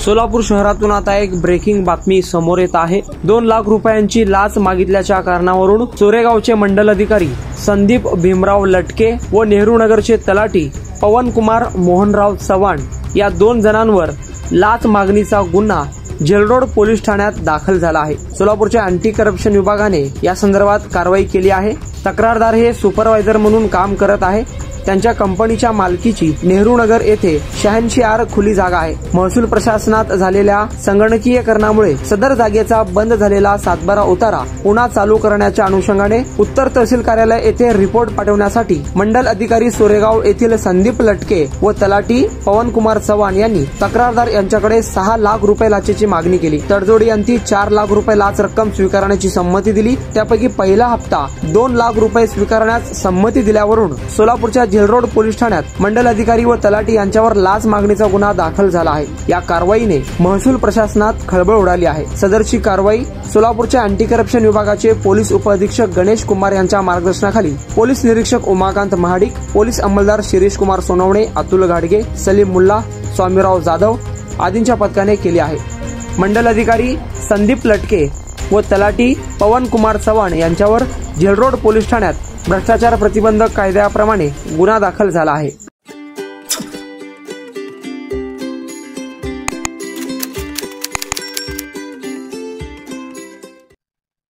सोलापूर शहरातून आता एक ब्रेकिंग बातमी समोर येत आहे। 2 लाख रुपयांची लाच मागितल्याच्या कारणावरून चोरेगावचे मंडल अधिकारी संदीप भीमराव लटके व नेहरू नगरचे तलाठी पवन कुमार मोहनराव चव्हाण या 2 जणांवर लाच मागणीचा गुन्हा जेलरोड पोलीस ठाण्यात दाखल झाला आहे। सोलापूरच्या अँटी करप्शन विभागाने या संदर्भात कारवाई केली आहे। तक्रारदार हे सुपरवायझर म्हणून काम करत आहे। त्यांच्या कंपनीच्या मालकीची नेहरू नगर येथे 86 आर खुली जागा आहे। महसूल प्रशासनात झालेल्या संगणकीयकरणामुळे सदर जागेचा बंद झालेला सातबारा उतारा पुन्हा चालू करण्याच्या अनुषंगाने उत्तर तहसील कार्यालय येथे रिपोर्ट पाठवण्यासाठी मंडल अधिकारी सोरेगाव येथील संदीप लटके व तलाठी पवन कुमार चव्हाण यांनी तक्रारदार यांच्याकडे 6 लाख रुपये लाचेची मागणी केली। तडजोडी अंती 4 लाख रुपये लाच रक्कम स्वीकारण्याची संमती दिली। त्यापैकी पहिला हप्ता 2 लाख रुपये स्वीकारण्यास संमती दिल्यावरून सोलापूरच्या जेलरोड पोलीस ठाण्यात मंडल अधिकारी व तलाठी यांच्यावर लाच मागणीचा गुन्हा दाखल झाला आहे। या कारवाईने महसूल प्रशासनात खळबळ उडाली आहे। सदरची कारवाई सोलापूरच्या अँटी करप्शन विभागाचे पोलीस उपअधीक्षक गणेश कुमार यांच्या मार्गदर्शनाखाली पोलीस निरीक्षक उमाकांत महाडिक, पोलीस अंमलदार शिरीष कुमार सोनवणे, अतुल गाडगे, सलीम मुल्ला, स्वामीराव जाधव आदींच्या पथकाने केली आहे। मंडल अधिकारी संदीप लटके व तलाठी पवन कुमार चव्हाण यांच्यावर जेलरोड पोलीस ठाण्यात भ्रष्टाचार प्रतिबंधक कायद्याप्रमाणे गुन्हा दाखल झाला आहे।